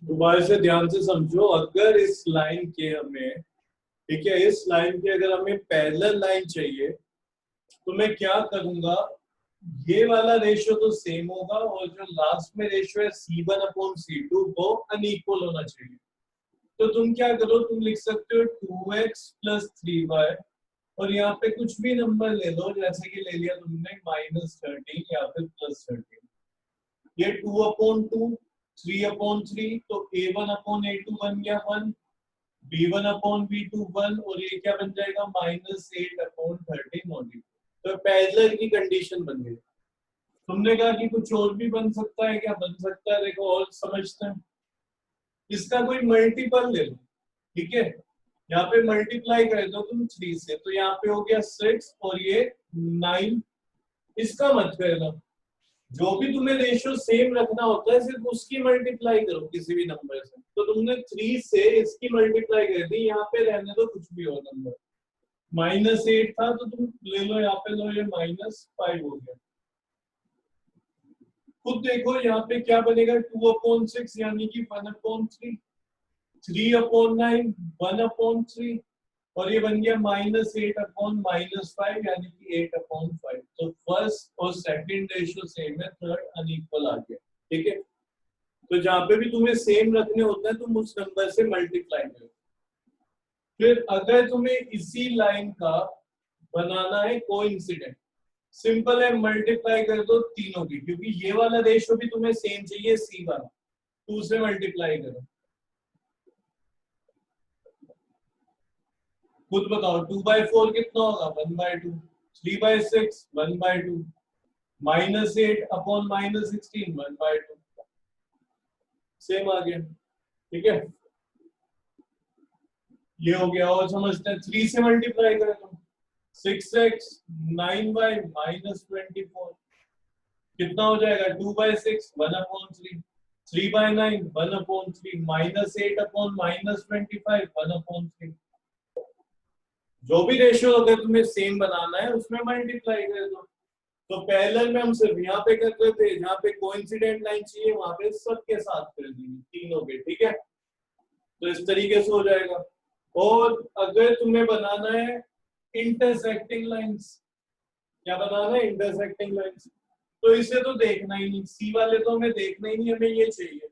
दोबारा से ध्यान से समझो, अगर इस लाइन के हमें, ठीक है, इस लाइन के अगर हमें पैरेलल लाइन चाहिए तो मैं क्या करूंगा, ये वाला रेशियो तो सेम होगा और जो लास्ट में रेशियो है C1/C2 वो अनइक्वल होना चाहिए। तो तुम क्या करो, तुम लिख सकते हो 2x + 3y और यहाँ पे कुछ भी नंबर ले लो, जैसे कि ले लिया तुमने -13 या फिर +13। ये 2/2 3/3, तो A1/A2 बन गया 1, B1/B2 1 और ये क्या बन जाएगा -8/13। तो पैरेलल की कंडीशन बन गई। तुमने कहा कि कुछ और भी बन सकता है, क्या बन सकता है, देखो और समझते हैं। इसका कोई मल्टीपल ले लो, ठीक है, यहाँ पे मल्टीप्लाई कर दो तुम 3 से, तो यहाँ पे हो गया 6 और ये 9। इसका मत करना, जो भी तुम्हें रेशियो सेम रखना होता है सिर्फ उसकी मल्टीप्लाई करो किसी भी नंबर से। तो तुमने 3 से इसकी मल्टीप्लाई कर दी, यहाँ पे रहने दो कुछ भी और नंबर। -8 था तो तुम ले लो, यहाँ पे लो, ये -5 हो गया। खुद देखो यहाँ पे क्या बनेगा, 2/6 यानी कि 1/3, 3/9 1/3 और ये बन गया -8/-5 यानी कि 8/5। तो फर्स्ट और सेकंड रेशियो सेम है, थर्ड अनइक्वल आ गया, ठीक है। तो जहां पे भी तुम्हें सेम रखने होते हैं तुम उस नंबर से मल्टीप्लाई करो। फिर अगर तुम्हें इसी लाइन का बनाना है कोइंसिडेंट, सिंपल है, मल्टीप्लाई कर दो तीनों की, क्योंकि ये वाला रेशियो भी तुम्हें सेम चाहिए, C वाला, 2 से मल्टीप्लाई करो। खुद बताओ, 2/4 कितना होगा, 1/2, 3/6 1/2, -8/-16 1/2, सेम आ गया, ठीक है। ये हो गया, और समझते हैं 3 से मल्टीप्लाई करें तो 6x 9y -24 कितना हो जाएगा, 2/6 1/3, 3/9 1/3, -8/-25 1/3। जो भी रेशियो अगर तुम्हें सेम बनाना है उसमें मल्टीप्लाई कर दो। तो पैरेलल में हम सिर्फ यहाँ पे करते थे, जहाँ पे कोइंसिडेंट लाइन चाहिए वहां पे सबके साथ कर देंगे तीनों के, ठीक है। तो इस तरीके से हो जाएगा। और अगर तुम्हें बनाना है इंटरसेक्टिंग लाइंस, क्या बनाना है, इंटरसेक्टिंग लाइंस, तो इसे तो देखना ही नहीं, सी वाले तो हमें देखना ही नहीं, हमें ये चाहिए।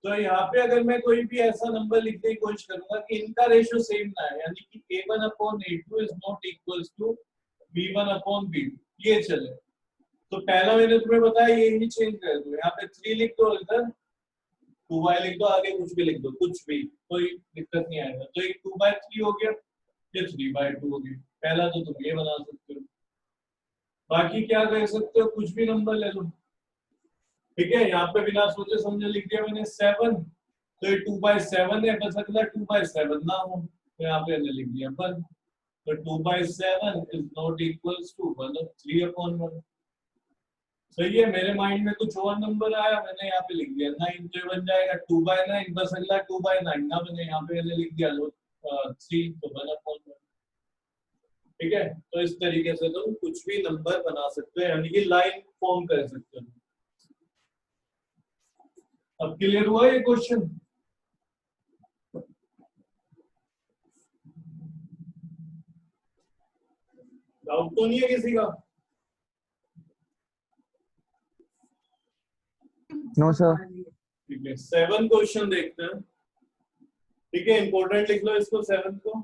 तो यहाँ पे अगर मैं कोई भी ऐसा नंबर लिखने की कोशिश करूंगा कि इनका रेशियो सेम ना है, यानी कि A1/A2 is not equals to B1/B2, ये चले, तो पहला मैंने तुम्हें बताया ये ही चेंज कर दो, यहाँ पे 3 लिख दो, इधर 2y लिख दो, आगे कुछ भी लिख दो, कुछ भी, कोई दिक्कत नहीं आएगा। तो एक 2/3 हो गया, ये 3/2 हो गया। पहला तो तुम ये बना सकते हो, बाकी क्या कर सकते हो, कुछ भी नंबर ले लो, ठीक है। यहाँ पे बिना सोचे समझे लिख दिया मैंने 7, तो ये 2/7 है, बस अगला 2/7 ना हो, तो यहाँ पे मैंने लिख दिया 1। तो 2/7 इज नॉट इक्वल्स टू 3/1। सही है, मेरे माइंड में कुछ और नंबर आया, मैंने यहाँ पे लिख दिया 9, तो बन जाएगा 2/9, बस अगला 2/9 ना बने, यहाँ पे मैंने लिख दिया 3, तो 1/1। ठीक है, तो इस तरीके से तुम कुछ भी नंबर बना सकते हो, यानी कि लाइन फॉर्म कर सकते हो। अब क्लियर हुआ ये क्वेश्चन? डाउट तो नहीं है किसी का? No sir. ठीक है, 7 क्वेश्चन देखते हैं, ठीक है, इंपॉर्टेंट लिख लो इसको 7 को।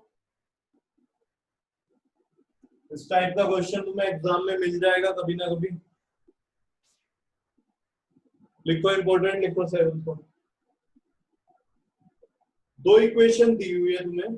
इस टाइप का क्वेश्चन तुम्हें एग्जाम में मिल जाएगा कभी ना कभी। लिखो, इंपॉर्टेंट लिखो 7 को। 2 इक्वेशन दी हुई है तुम्हें,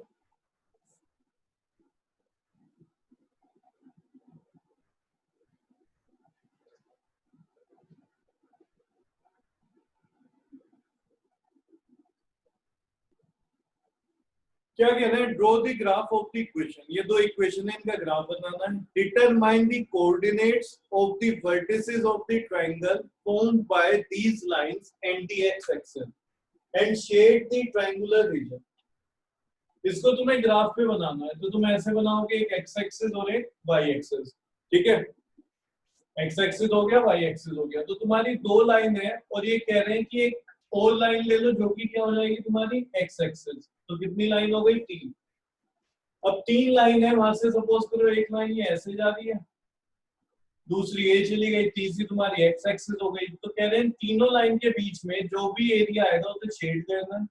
क्या कहना है, draw the graph of the equation. ये 2 इक्वेशन है, इनका ग्राफ बनाना है। Determine the coordinates of the vertices of the triangle formed by these lines and the x axis and shade the triangular region. इसको तुम्हें ग्राफ पे बनाना है, तो तुम ऐसे बनाओगे, एक एक्स एक्सिस और एक वाई एक्सिस, ठीक है। एक्स एक्सिस हो गया, वाई एक्सिस हो गया, तो तुम्हारी 2 लाइन है और ये कह रहे हैं कि एक और लाइन ले लो जो कि क्या हो जाएगी तुम्हारी एक्स एक्सिस। तो कितनी लाइन हो गई? 3। अब 3 लाइन है, वहां से सपोज करो एक लाइन ये ऐसे जा रही है, दूसरी ये चली गई, तीसरी तुम्हारी एक्स एक्सिस हो गई। तो कह रहे हैं तीनों लाइन के बीच में जो भी एरिया आएगा उसे शेड करना है।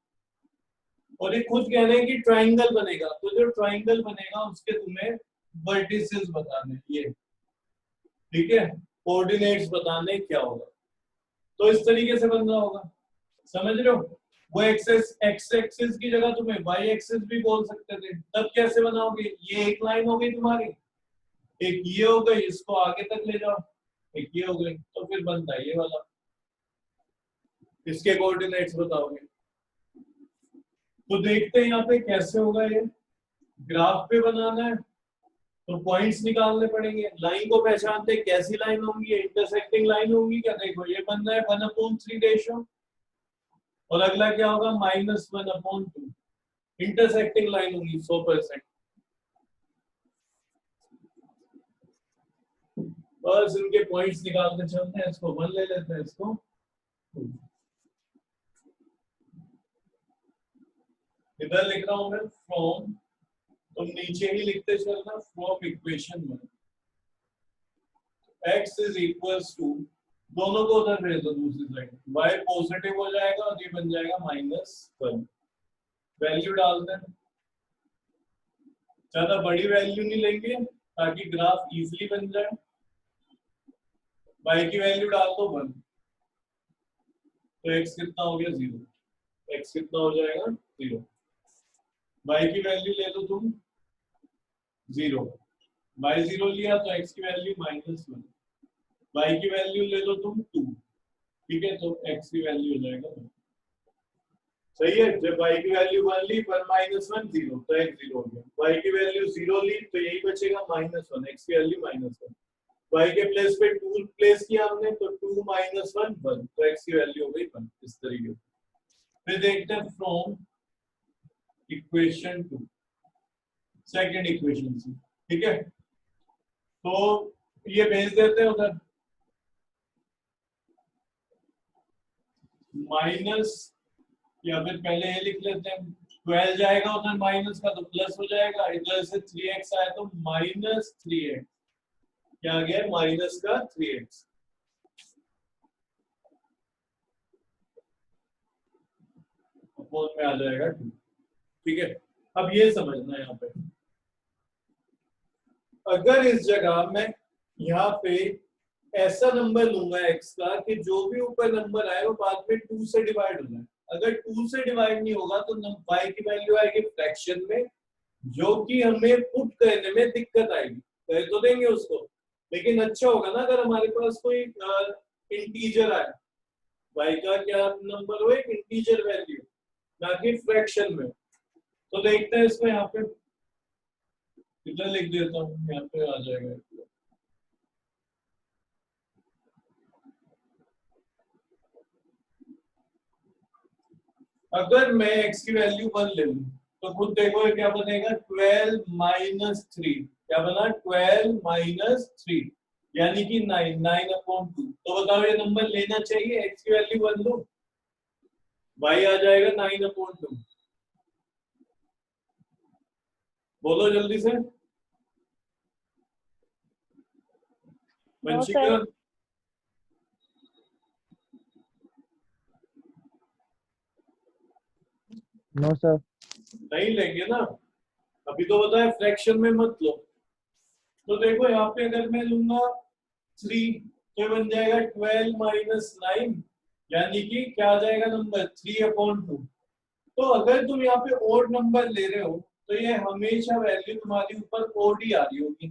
और ये खुद कह रहे हैं कि ट्राइंगल बनेगा, तो जो ट्राइंगल बनेगा उसके तुम्हें वर्टिसेस बताने, ये ठीक है, कोऑर्डिनेट्स बताने क्या होगा। तो इस तरीके से बन रहा होगा, समझ रहे हो? वो एक्सेस एक्स एक्सिस की जगह तुम्हें वाई एक्सिस भी बोल सकते थे। तब कैसे बनाओगे? ये एक लाइन हो गई तुम्हारी, एक ये हो गई, इसको आगे तक ले जाओ, एक ये हो गई, तो फिर बनता है ये वाला। इसके कोऑर्डिनेट्स बताओगे। तो देखते हैं यहाँ पे कैसे होगा ये। ग्राफ पे बनाना है तो पॉइंट्स निकालने पड़ेंगे, लाइन को पहचानते हैं कैसी लाइन होंगी, इंटरसेक्टिंग लाइन होंगी क्या। देखो ये बन रहा है 1/3 रेशियो, और अगला क्या होगा? -1/2 इंटरसेक्टिंग लाइन होगी 100%। बस इनके पॉइंट्स निकालते चलते हैं। इसको 1 ले लेते हैं, इसको 2। इधर लिख रहा हूं मैं फ्रॉम, तुम नीचे ही लिखते चलना, from equation 1 x is equals to, दोनों को उधर भेज दो दूसरी साइड, y पॉजिटिव हो जाएगा और ये बन जाएगा -1। वैल्यू डालते हैं, ज्यादा बड़ी वैल्यू नहीं लेंगे ताकि ग्राफ इजीली बन जाए। y की वैल्यू डाल दो 1, तो x कितना हो गया? 0। x कितना हो जाएगा? 0। y की वैल्यू ले लो तुम 0, y 0 लिया तो x की वैल्यू -1, y की वैल्यू ले लो तुम 2, ठीक है, तो x की वैल्यू हो जाएगा 1। सही है, जब y की वैल्यू 1 ली, 1 -1 0, तो x 0 हो गया। y की वैल्यू 0 ली तो यही बचेगा -1, x की वैल्यू -1। y के प्लेस पे 2 प्लेस किया हमने, तो 2 - 1 1, तो x की वैल्यू हो गई 1। इस तरीके से फिर देखते हैं फ्रॉम इक्वेशन 2 सेकंड इक्वेशन से, ठीक है। तो ये भेज देते हैं उधर, माइनस, या फिर पहले ये लिख लेते हैं 12 जाएगा उधर माइनस का तो प्लस हो जाएगा, इधर से 3x आया तो -3x, क्या आ गया? माइनस का 3x, अपोन में आ जाएगा 2, ठीक है। अब ये समझना है यहाँ पे, अगर इस जगह मैं यहाँ पे ऐसा नंबर लूंगा x का कि जो भी ऊपर नंबर आए वो बाद में 2 से डिवाइड हो जाए। अगर 2 से डिवाइड नहीं होगा तो y की वैल्यू आएगी फ्रैक्शन में, जो कि हमें पुट करने में दिक्कत आएगी। कर तो देंगे उसको, लेकिन अच्छा होगा ना अगर हमारे पास कोई इंटीजर आए, y का क्या नंबर हो, एक इंटीजर वैल्यू, ना कि फ्रैक्शन में। तो देखते हैं इसको, यहाँ पे इधर लिख देता हूँ, यहाँ पे आ जाएगा। अगर मैं x की वैल्यू 1 ले लूं तो खुद देखो ये क्या बनेगा? 12 - 3, क्या बना? 12 - 3 यानी कि 9, 9/2। तो बताओ ये नंबर लेना चाहिए? x की वैल्यू 1 लो, y आ जाएगा 9/2। बोलो जल्दी से, वंशिका। No sir. नहीं लेंगे ना, अभी तो बताया फ्रैक्शन में मत लो। तो देखो यहाँ पे अगर मैं लूंगा 3 तो बन जाएगा 12 - 9, यानी कि क्या आ जाएगा नंबर? 3/2। तो अगर तुम यहाँ पे ओड नंबर ले रहे हो तो ये हमेशा वैल्यू तुम्हारी ऊपर ओड ही आ रही होगी,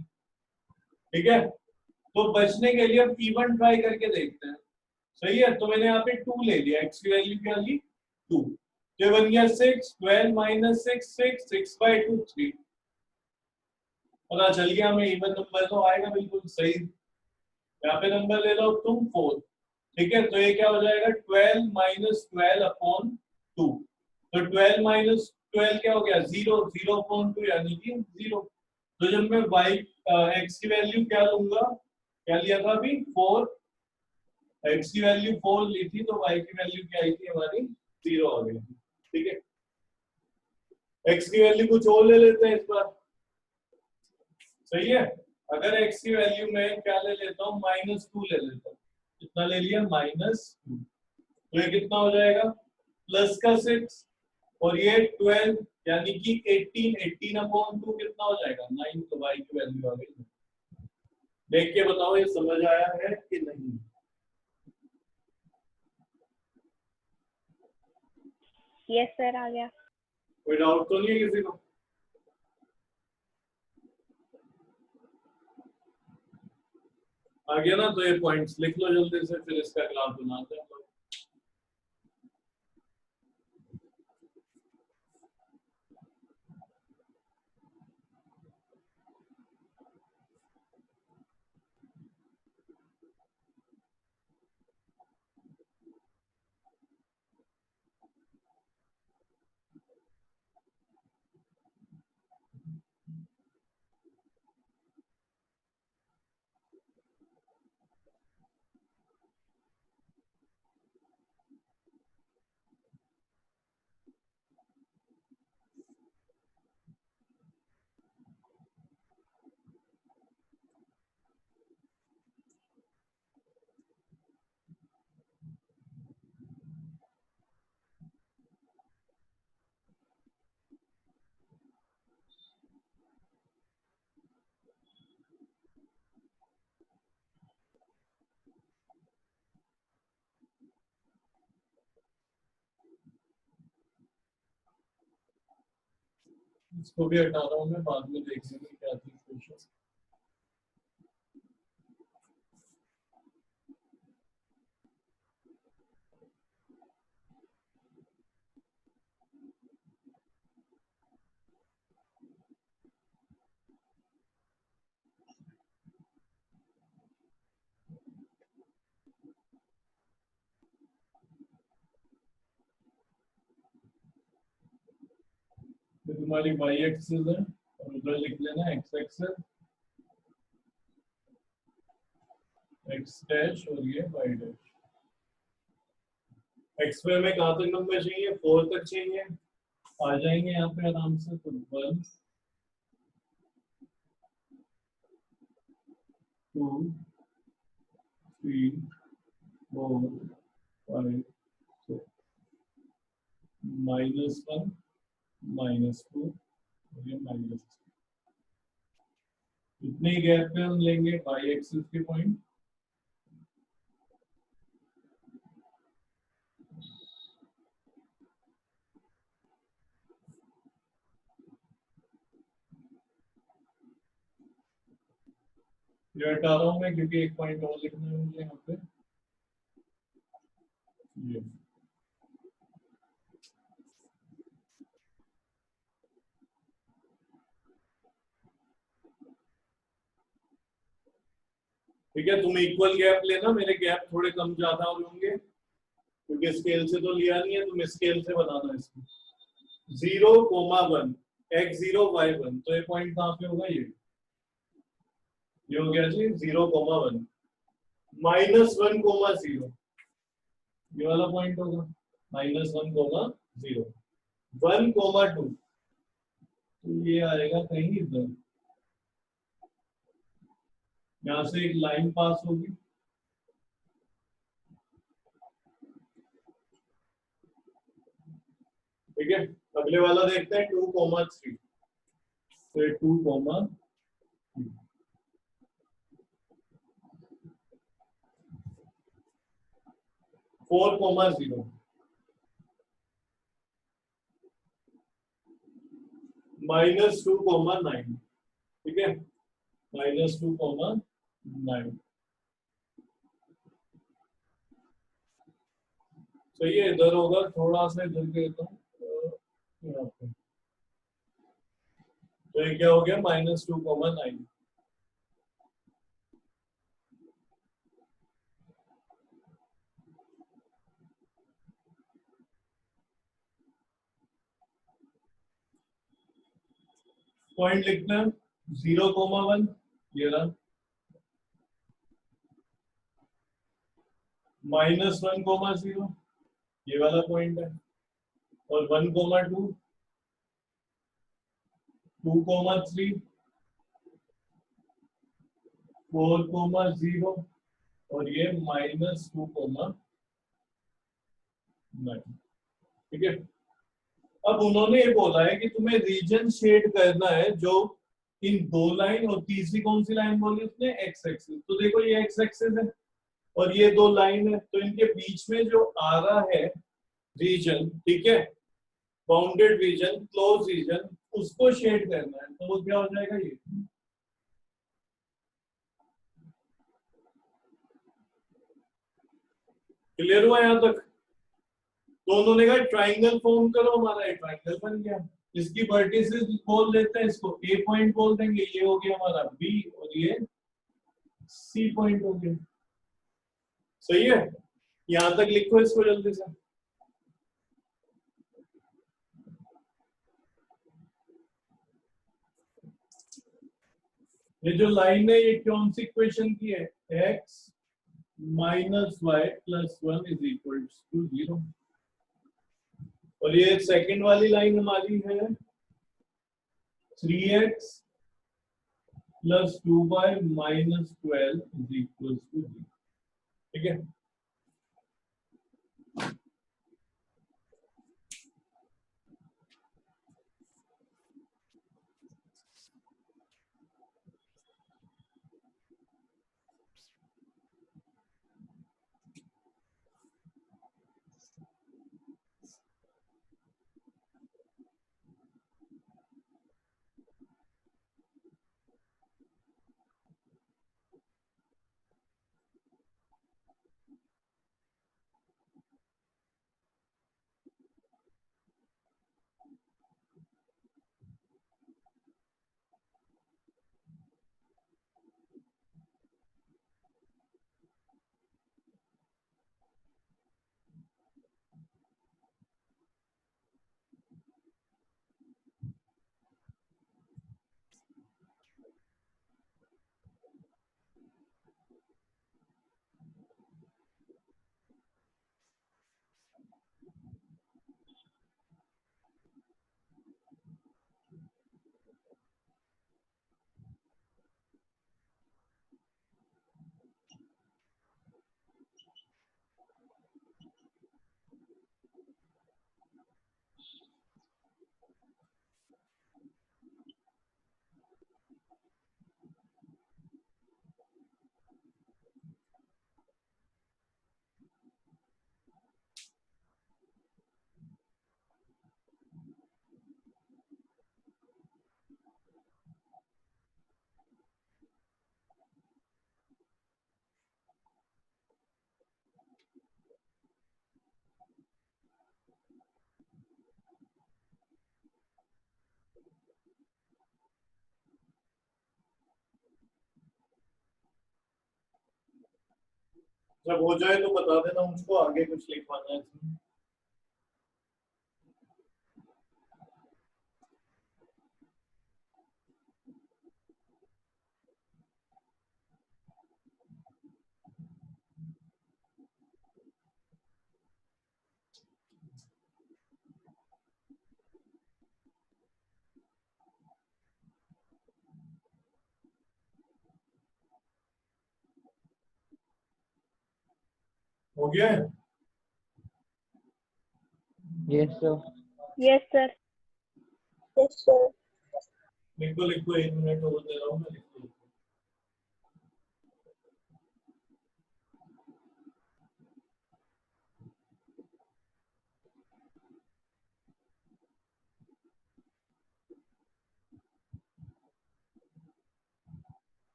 ठीक है। तो बचने के लिए अब इवन ट्राई करके देखते हैं। सही है, तो मैंने यहाँ पे 2 ले लिया, x की वैल्यू क्या ली? 2, तो बन गया 6, 12 - 6 6, 6/2 3। पता चल गया हमें इवन नंबर तो आएगा बिल्कुल सही। यहाँ पे नंबर ले लो तुम 4, ठीक है, तो ये क्या हो जाएगा? 12 - 12/2। तो 12 - 12 क्या हो गया? 0, 0/2 यानी कि 0। तो जब मैं y x की वैल्यू क्या लूंगा, क्या लिया था अभी? 4, x की वैल्यू 4 ली थी तो y की वैल्यू क्या आई थी हमारी 0 आ गई थी। ठीक है, x की वैल्यू कुछ और ले लेते हैं इस बार। सही है, अगर x की वैल्यू में क्या ले लेता हूँ -2 ले लेता हूँ। कितना ले लिया -2, तो ये कितना हो जाएगा प्लस का 6 और ये 12 यानी कि 18 कितना हो जाएगा 9। तो y की वैल्यू आ गई। देख के बताओ ये समझ आया है कि नहीं। यस सर, आ गया। कोई डाउट तो नहीं है किसी को? आ गया ना, तो ये पॉइंट्स लिख लो जल्दी से, फिर इसका ग्राफ बनाते हैं। इसको भी हटा रहा हूँ मैं, बाद में देख लेंगे क्या थी क्वेश्चन। तो तुम्हारी y एक्सिस है और उधर लिख लेना x एक्सिस, x डैश और ये y डैश। x में हमें कहाँ तक नंबर चाहिए 4 तक चाहिए, आ जाएंगे यहाँ पे आराम से। तो 1 2 3 4 5 6 -1 -2 और ये -3। इतने गैप पे हम लेंगे y एक्सिस के पॉइंट। ये हटा रहा हूँ मैं क्योंकि एक पॉइंट और लिखना है मुझे यहाँ पे। ये ठीक है, तुम इक्वल गैप लेना, मेरे गैप थोड़े कम ज्यादा होंगे क्योंकि स्केल से तो लिया नहीं है, तुम स्केल से बनाना इसको। 0,1 x0 y1, तो ये पॉइंट कहाँ पे होगा, ये हो गया जी 0,1 -1,0, ये वाला पॉइंट होगा -1,0 1,2, तो ये आएगा कहीं इधर। यहाँ से एक लाइन पास होगी, ठीक है। अगले वाला देखते हैं 2,3, तो 2,3 4,0 -2,9, ठीक है, -2,9। तो ये इधर होगा, थोड़ा सा इधर के देता हूँ यहाँ पे। तो ये क्या हो गया -2,9। पॉइंट लिखना है 0,1, ये रहा। -1,0 ये वाला पॉइंट है, और 1,2, 2,3, 4,0 और ये -2,9। ठीक है। अब उन्होंने ये बोला है कि तुम्हें रीजन शेड करना है जो इन दो लाइन, और तीसरी कौन सी लाइन बोली उसने, एक्स एक्सिस। तो देखो ये एक्स एक्सिस है और ये दो लाइन है, तो इनके बीच में जो आ रहा है रीजन, ठीक है, बाउंडेड रीजन, क्लोज रीजन, उसको शेड करना है। तो वो क्या हो जाएगा, ये क्लियर हुआ यहां तक। तो उन्होंने कहा ट्राइंगल फॉर्म करो, हमारा एक ट्राइंगल बन गया। इसकी वर्टिसेस बोल देते हैं, इसको ए पॉइंट बोल देंगे, ये हो गया हमारा बी और ये सी पॉइंट हो गया। सही है, यहां तक लिखो इसको जल्दी से। ये जो लाइन है ये कौन सी इक्वेशन की है, x minus y plus 1 is equal to 0। और ये सेकंड वाली लाइन हमारी है 3x plus 2y minus 12 is equal to 0। ठीक है। जब हो जाए तो बता देना मुझको, आगे कुछ लिखवाना है इसमें। हो गया है? Yes sir. Yes sir. Yes sir. लिखो लिखो, 1 मिनट और दे रहा हूँ मैं, लिखो।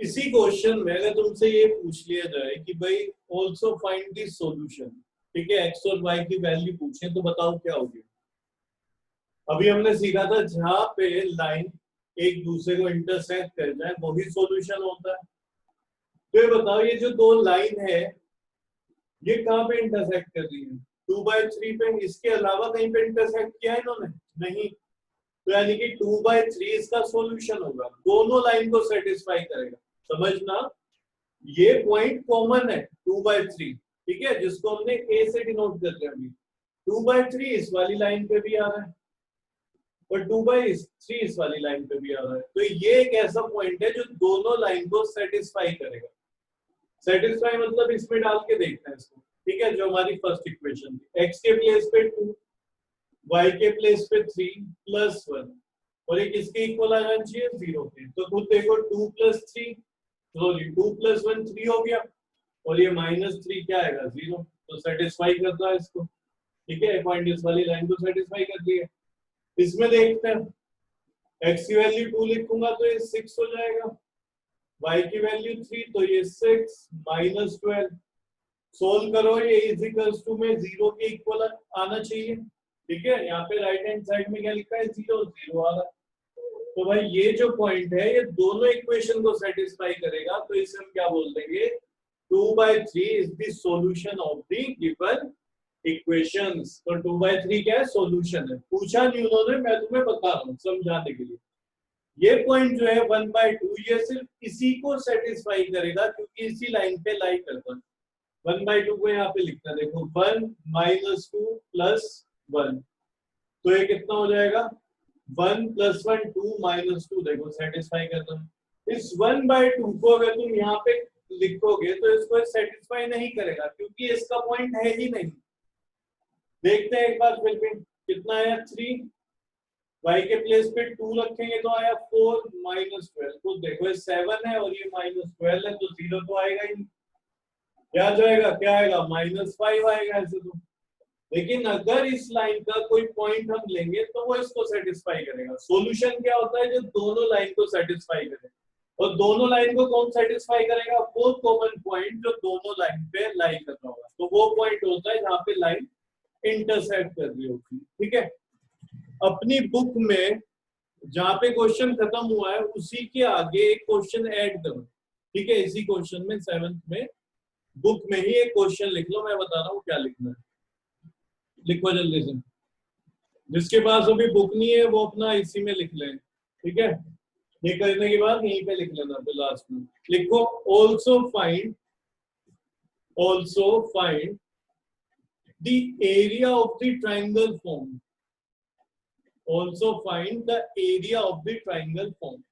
इसी क्वेश्चन में अगर तुमसे ये पूछ लिया जाए कि भाई ऑल्सो फाइंड द सॉल्यूशन, ठीक है, एक्स और वाई की वैल्यू पूछे, तो बताओ क्या होगी। अभी हमने सीखा था जहां पे लाइन एक दूसरे को इंटरसेक्ट कर जाए वही सॉल्यूशन होता है। तो ये बताओ ये जो दो लाइन है ये कहाँ पे इंटरसेक्ट कर रही है? 2/3 पे। इसके अलावा कहीं पे इंटरसेक्ट किया है इन्होंने? नहीं। तो यानी कि 2/3 इसका सॉल्यूशन होगा, दोनों लाइन को सेटिस्फाई करेगा। समझना ये पॉइंट कॉमन है 2/3, ठीक है, जिसको हमने ए से डिनोट कर लिया अभी। 2/3 इस वाली लाइन पे भी आ रहा है और 2/3 इस वाली लाइन पे भी आ रहा है। तो ये एक ऐसा पॉइंट है जो दोनों लाइन को सेटिस्फाई करेगा। सेटिस्फाई मतलब इसमें डाल के देखते हैं इसको, ठीक है, जो हमारी फर्स्ट इक्वेशन थी, x के प्लेस पे 2, y के प्लेस पे 3 प्लस 1 और एक इसके इक्वल आ जाना चाहिए 0 के। तो खुद देखो 2 + 3 सॉरी 2 + 1 3 हो गया और ये -3 क्या आएगा 0। तो सेटिस्फाई करता है इसको, ठीक है, पॉइंट इस वाली लाइन को सेटिस्फाई कर दिया। इसमें देखते हैं x की वैल्यू 2 लिखूंगा तो ये 6 हो जाएगा, y की वैल्यू 3 तो ये 6 -12। सोल्व करो, ये इज इक्वल्स टू में 0 के इक्वल आना चाहिए, ठीक है। यहाँ पे राइट हैंड साइड में क्या लिखा है 0 0 आ रहा है। तो भाई ये जो पॉइंट है ये दोनों इक्वेशन को सेटिस्फाई करेगा, तो इसे हम क्या बोल देंगे 2/3 is the solution of the given equations. तो 2/3 क्या है सॉल्यूशन है। पूछा नहीं उन्होंने, मैं तुम्हें बता रहा हूँ समझाने के लिए। ये पॉइंट जो है 1/2 ये सिर्फ इसी को सेटिस्फाई करेगा क्योंकि इसी लाइन पे लाई करता है। 1/2 को यहाँ पे लिखना है, देखो 1 - 2 + 1 तो ये कितना हो जाएगा 1 + 1 2 - 2, देखो सेटिस्फाई करता है। इस 1/2 को अगर तुम यहाँ पे लिखोगे तो इसको सेटिस्फाई नहीं करेगा क्योंकि इसका पॉइंट है ही नहीं। देखते हैं एक बार फिर भी कितना आया 3, y के प्लेस पे 2 रखेंगे तो आया 4 -12। तो देखो 7 है और ये -12 है तो 0 तो आएगा ही नहीं। क्या जाएगा, क्या आएगा -5 आएगा ऐसे तो। लेकिन अगर इस लाइन का कोई पॉइंट हम लेंगे तो वो इसको सेटिस्फाई करेगा। सॉल्यूशन क्या होता है जो दोनों लाइन को सेटिस्फाई करे, और दोनों लाइन को कौन सेटिस्फाई करेगा, वो कॉमन पॉइंट जो दोनों लाइन पे लाई कर रहा होगा। तो वो पॉइंट होता है जहाँ पे लाइन इंटरसेक्ट कर रही होगी, ठीक है। अपनी बुक में जहाँ पे क्वेश्चन खत्म हुआ है उसी के आगे एक क्वेश्चन ऐड करो, ठीक है। इसी क्वेश्चन में 7th में बुक में ही एक क्वेश्चन लिख लो, मैं बता रहा हूँ क्या लिखना है। लिखो जल्दी से, जिसके पास अभी बुक नहीं है वो अपना इसी में लिख ले, ठीक है। ये करने के बाद यहीं पे लिख लेना, फिर लास्ट में लिखो also find the area of the triangle form. Also find the area of the triangle form.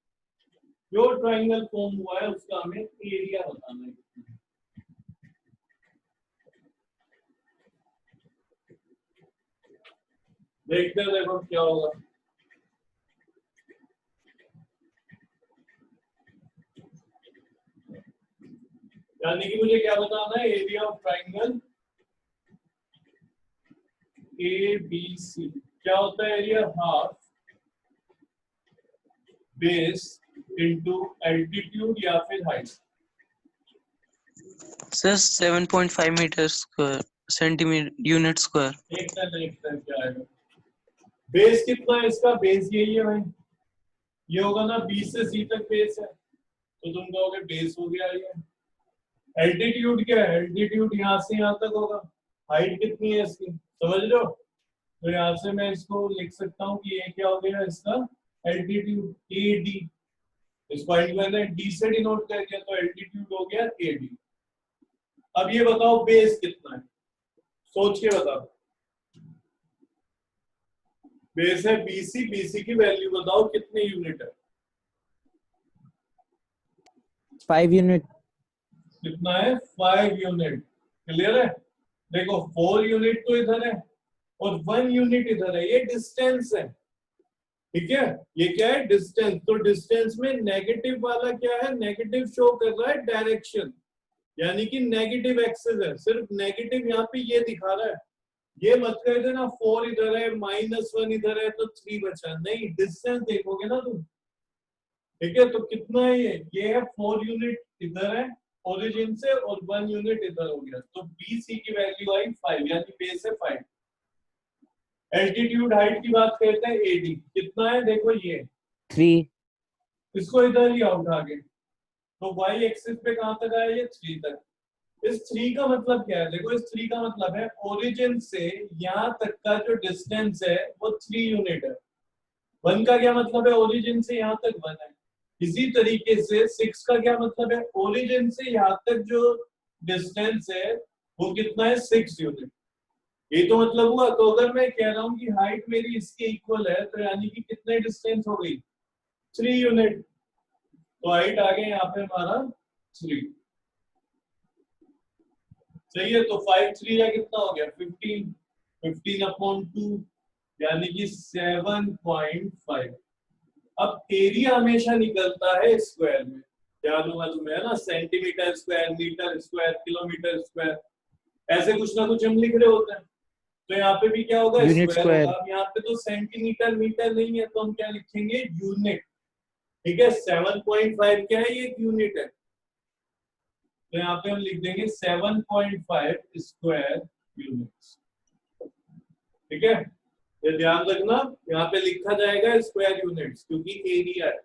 जो ट्राइंगल फॉर्म हुआ है उसका हमें एरिया बताना है। देखते हैं देखो क्या होगा। यानी कि मुझे क्या बताना है, एरिया ऑफ ट्राइंगल ABC। क्या होता है area, half base into altitude या फिर height. Sir 7.5 metre square centimetre unit square. देखते हैं क्या आएगा। बेस कितना है इसका, बेस यही है भाई, ये होगा ना B से C तक बेस है तो तुम कहोगे बेस हो गया ये। एल्टीट्यूड क्या है, एल्टीट्यूड यहाँ से यहाँ तक होगा। हाइट कितनी है इसकी समझ लो, तो यहाँ से मैं इसको लिख सकता हूँ कि ये क्या हो गया इसका एल्टीट्यूड AD। इस पॉइंट मैंने D से डिनोट कर दिया तो एल्टीट्यूड हो गया AD। अब ये बताओ बेस कितना है, सोच के बताओ। बेस है BC की वैल्यू बताओ कितने यूनिट है। 5 यूनिट। कितना है 5 यूनिट। क्लियर है, देखो 4 यूनिट तो इधर है और 1 यूनिट इधर है, ये डिस्टेंस है, ठीक है। ये क्या है डिस्टेंस। तो डिस्टेंस में नेगेटिव वाला क्या है, नेगेटिव शो कर रहा है डायरेक्शन, यानी कि नेगेटिव एक्सिस है। सिर्फ नेगेटिव यहाँ पे ये दिखा रहा है, ये मत कर देना 4 इधर है -1 इधर है तो 3 बचा, नहीं डिस्टेंस देखोगे ना तुम, ठीक है। तो कितना है ये है 4 यूनिट इधर है ओरिजिन से और 1 यूनिट इधर हो गया, तो BC की वैल्यू आई 5, यानी बेस है 5। एल्टीट्यूड हाइट की बात करते हैं AD कितना है, देखो ये 3 इसको इधर ही आओ उठा के, तो y एक्सिस पे कहां तक आया ये 3 तक। इस 3 का मतलब क्या है, देखो इस 3 का मतलब है ओरिजिन से यहां तक का जो डिस्टेंस है वो 3 यूनिट है। 1 का क्या मतलब है, ओरिजिन से यहां तक 1 है। इसी तरीके से 6 का क्या मतलब है, ओरिजिन से यहां तक जो डिस्टेंस है वो कितना है, 6 यूनिट। ये तो मतलब हुआ। तो अगर मैं कह रहा हूं कि हाइट मेरी इसके इक्वल है, तो यानी कि कितने डिस्टेंस हो गई, 3 यूनिट। तो हाइट आ गया यहाँ पे हमारा 3। सही है, तो 5 3 या कितना हो गया 15, 15/2 यानी कि 7.5। अब एरिया हमेशा निकलता है स्क्वायर में, ध्यान होगा तुम्हें है ना, centimetre square, metre square, kilometre square, ऐसे कुछ ना कुछ हम लिख रहे होते हैं। तो यहाँ पे भी क्या होगा, Unit स्क्वायर square. होगा। अब यहाँ पे तो सेंटीमीटर मीटर नहीं है, तो हम क्या लिखेंगे, यूनिट। ठीक है, 7.5 क्या है, ये एक यूनिट है। तो यहाँ पे हम लिख देंगे 7.5 स्क्वायर यूनिट्स। ठीक है, ये ध्यान रखना, यहाँ पे लिखा जाएगा स्क्वायर यूनिट्स क्योंकि एरिया है।